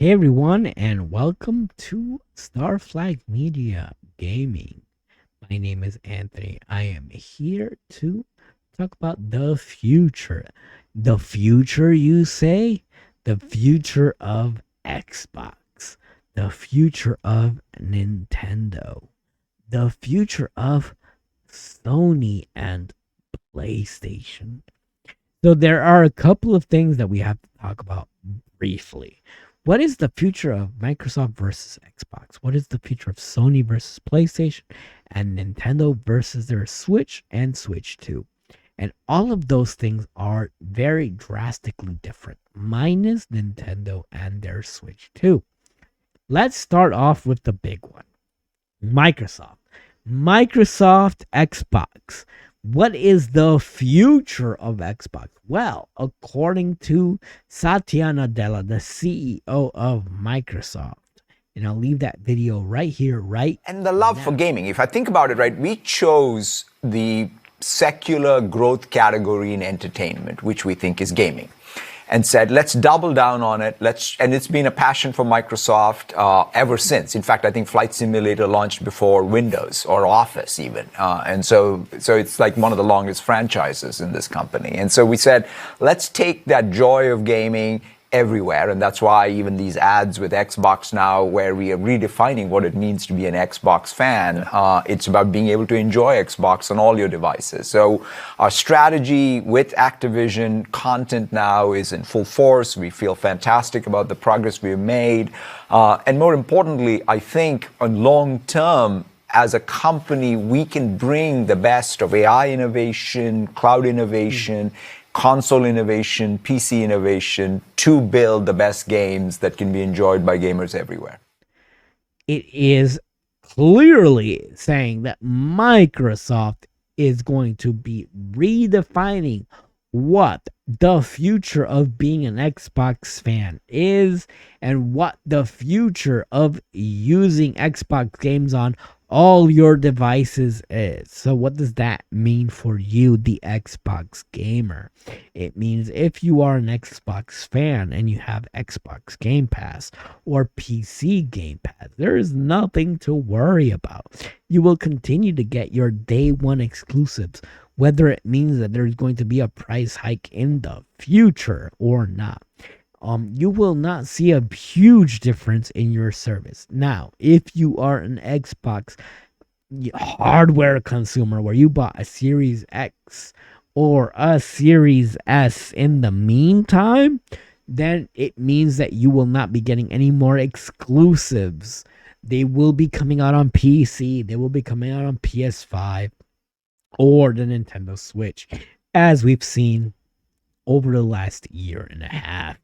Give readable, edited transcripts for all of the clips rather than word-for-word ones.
Hey everyone, and welcome to Star Flag Media Gaming. My name is Anthony. I am here to talk about the future. The future, you say? The future of Xbox. The future of Nintendo. The future of Sony and PlayStation. So there are a couple of things that we have to talk about briefly. What is the future of Microsoft versus Xbox? What is the future of Sony versus PlayStation and Nintendo versus their Switch and Switch 2? And all of those things are very drastically different, minus Nintendo and their Switch 2. Let's start off with the big one. Microsoft. Microsoft Xbox. What is the future of Xbox? Well, according to Satya Nadella, the CEO of Microsoft, and I'll leave that video right here, right? And the love for gaming. If I think about it, right, we chose the secular growth category in entertainment, which we think is gaming, and said, let's double down on it. And it's been a passion for Microsoft ever since. In fact, I think Flight Simulator launched before Windows or Office even. And so it's like one of the longest franchises in this company. And so we said, let's take that joy of gaming everywhere. And that's why even these ads with Xbox now, where we are redefining what it means to be an Xbox fan, it's about being able to enjoy Xbox on all your devices. So our strategy with Activision content now is in full force. We feel fantastic about the progress we've made. And more importantly, I think on long term, as a company, we can bring the best of AI innovation, cloud innovation, console innovation, PC innovation to build the best games that can be enjoyed by gamers everywhere. It is clearly saying that Microsoft is going to be redefining what the future of being an Xbox fan is and what the future of using Xbox games on all your devices is. So what does that mean for you, the Xbox gamer? It means if you are an Xbox fan and you have Xbox Game Pass or PC Game Pass, there is nothing to worry about. You will continue to get your day one exclusives, whether it means that there's going to be a price hike in the future or not. You will not see a huge difference in your service. Now, if you are an Xbox hardware consumer where you bought a Series X or a Series S in the meantime, then it means that you will not be getting any more exclusives. They will be coming out on PC, they will be coming out on PS5 or the Nintendo Switch, as we've seen over the last year and a half.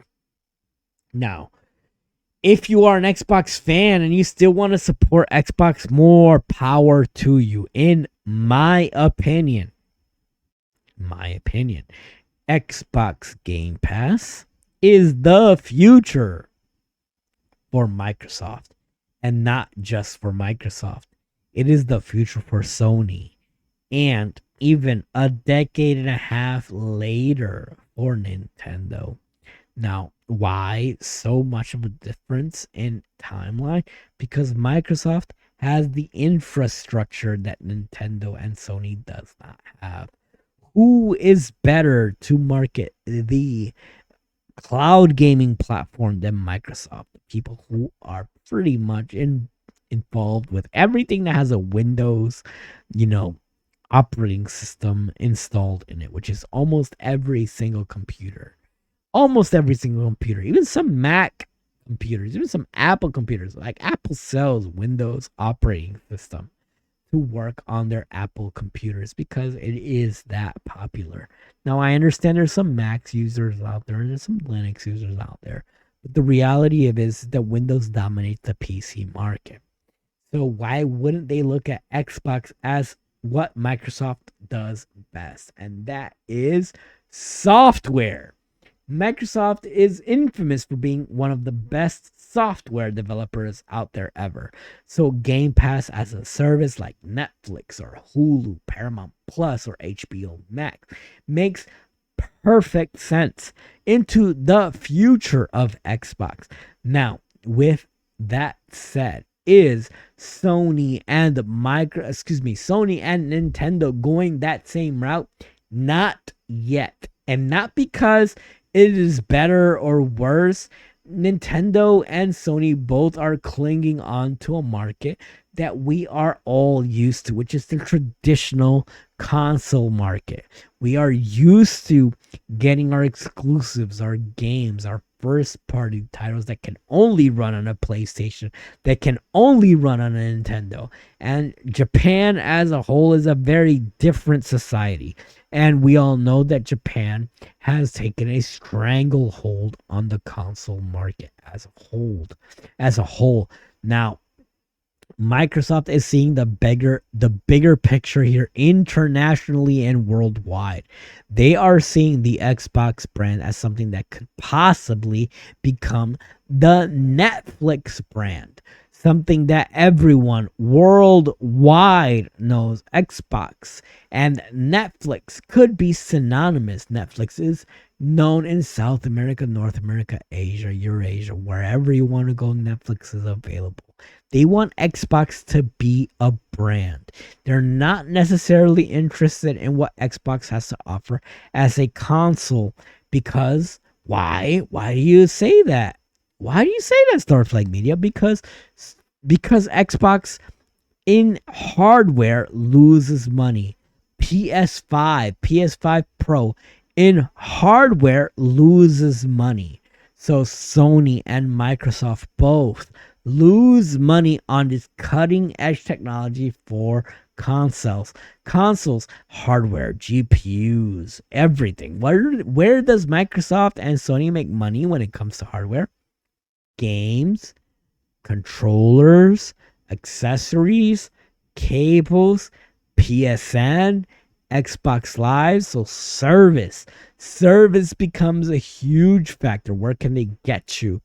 Now, if you are an Xbox fan and you still want to support Xbox, more power to you. In my opinion, Xbox Game Pass is the future for Microsoft, and not just for Microsoft. It is the future for Sony, and even a decade and a half later for Nintendo. Now, why so much of a difference in timeline? Because Microsoft has the infrastructure that Nintendo and Sony does not have. Who is better to market the cloud gaming platform than Microsoft? People who are pretty much involved with everything that has a Windows, operating system installed in it, which is almost every single computer. Even some Mac computers, even some Apple computers. Like Apple sells Windows operating system to work on their Apple computers because it is that popular. Now, I understand there's some Mac users out there and there's some Linux users out there, but the reality of it is that Windows dominates the PC market. So why wouldn't they look at Xbox as what Microsoft does best? And that is software. Microsoft is infamous for being one of the best software developers out there ever. So Game Pass as a service like Netflix or Hulu, Paramount Plus, or HBO Max makes perfect sense into the future of Xbox. Now, with that said, is Sony and Nintendo going that same route? Not yet. And not because it is better or worse. Nintendo and Sony both are clinging on to a market that we are all used to, which is the traditional console market. We are used to getting our exclusives, our games, our first party titles that can only run on a PlayStation, that can only run on a Nintendo. And Japan as a whole is a very different society. And we all know that Japan has taken a stranglehold on the console market as a whole. Now, Microsoft is seeing the bigger picture here internationally and worldwide. They are seeing the Xbox brand as something that could possibly become the Netflix brand. Something that everyone worldwide knows. Xbox and Netflix could be synonymous. Netflix is known in South America, North America, Asia, Eurasia, wherever you want to go, Netflix is available. They want Xbox to be a brand. They're not necessarily interested in what Xbox has to offer as a console because why? Why do you say that? Why do you say that, Starflag Media? Because Xbox in hardware loses money. PS5 Pro in hardware loses money. So Sony and Microsoft both lose money on this cutting edge technology for consoles. Consoles, hardware, GPUs, everything. Where does Microsoft and Sony make money when it comes to hardware? Games, controllers, accessories, cables, PSN, Xbox Live. So service becomes a huge factor. Where can they get you?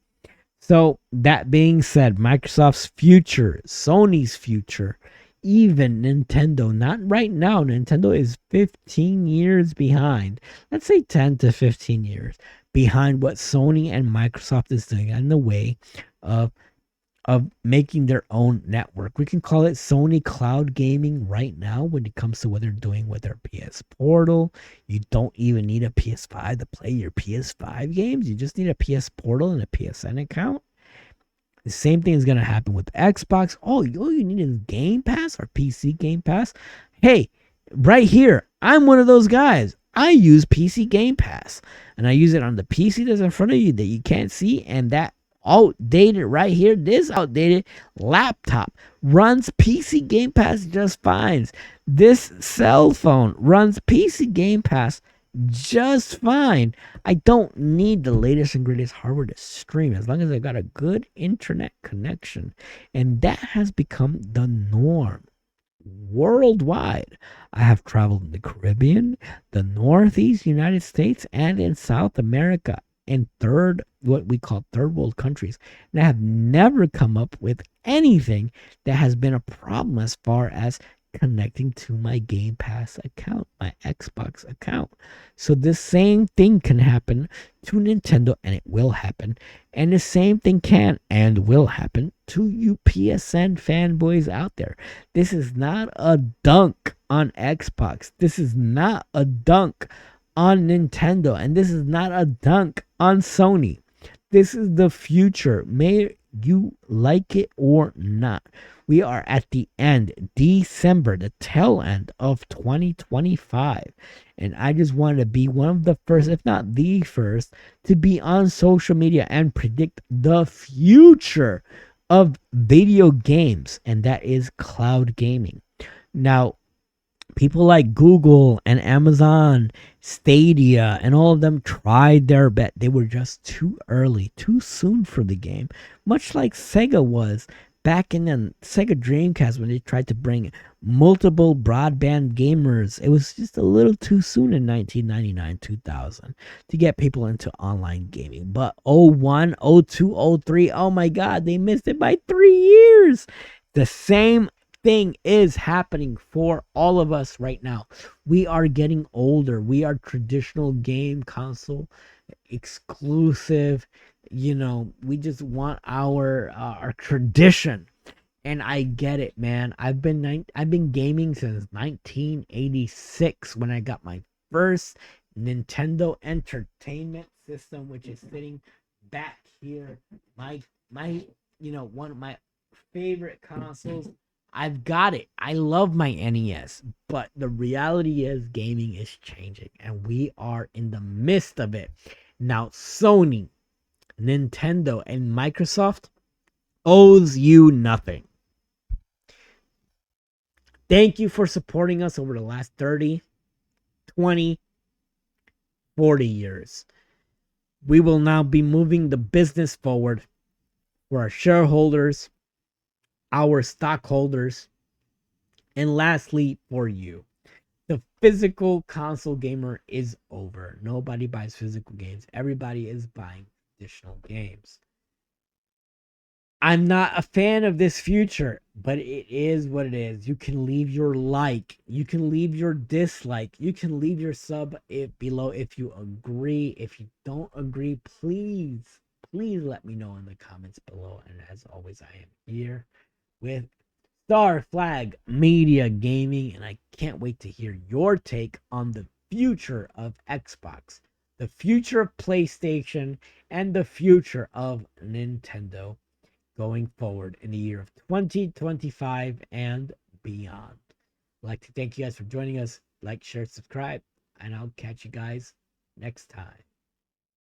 So that being said, Microsoft's future, Sony's future, even Nintendo, not right now. Nintendo is 15 years behind. Let's say 10 to 15 years behind what Sony and Microsoft is doing in the way of making their own network. We can call it Sony Cloud Gaming right now when it comes to what they're doing with their PS Portal. You don't even need a PS5 to play your PS5 games. You just need a PS Portal and a PSN account. The same thing is going to happen with Xbox. All you need is Game Pass or PC Game Pass. Hey, right here, I'm one of those guys. I use PC Game Pass, and I use it on the PC that's in front of you that you can't see, and that outdated right here, this outdated laptop runs PC Game Pass just fine. This cell phone runs PC Game Pass just fine. I don't need the latest and greatest hardware to stream as long as I got a good internet connection. And that has become the norm worldwide. I have traveled in the Caribbean, the Northeast United States, and in South America, in what we call third world countries. And I have never come up with anything that has been a problem as far as connecting to my Game Pass account, my Xbox account. So the same thing can happen to Nintendo, and it will happen. And the same thing can and will happen to you PSN fanboys out there. This is not a dunk on Xbox. This is not a dunk on Nintendo. And this is not a dunk on Sony. This is the future. May you like it or not. We are at the end, December, the tail end of 2025. And I just wanted to be one of the first, if not the first, to be on social media and predict the future of video games. And that is cloud gaming. Now, people like Google and Amazon, Stadia, and all of them tried their bet. They were just too early, too soon for the game, much like Sega was back in the Sega Dreamcast when they tried to bring multiple broadband gamers. It was just a little too soon in 1999, 2000 to get people into online gaming. But 01, 02, 03, oh my God, they missed it by 3 years. The same thing is happening for all of us right now. We are getting older. We are traditional game console exclusive We just want our tradition. And I get it, man. I've been gaming since 1986 when I got my first Nintendo Entertainment System, which is sitting back here. My one of my favorite consoles. I've got it. I love my NES, but the reality is gaming is changing and we are in the midst of it. Now Sony, Nintendo and Microsoft owes you nothing. Thank you for supporting us over the last 30, 20, 40 years. We will now be moving the business forward for our shareholders, our stockholders, and lastly, for you. The physical console gamer is over. Nobody buys physical games. Everybody is buying digital games. I'm not a fan of this future, but it is what it is. You can leave your like, you can leave your dislike, you can leave your sub below if you agree. If you don't agree, please let me know in the comments below. And as always, I am here with Star Flag Media Gaming, and I can't wait to hear your take on the future of Xbox, the future of PlayStation, and the future of Nintendo going forward in the year of 2025 and beyond. I'd like to thank you guys for joining us. Like, share, subscribe, and I'll catch you guys next time.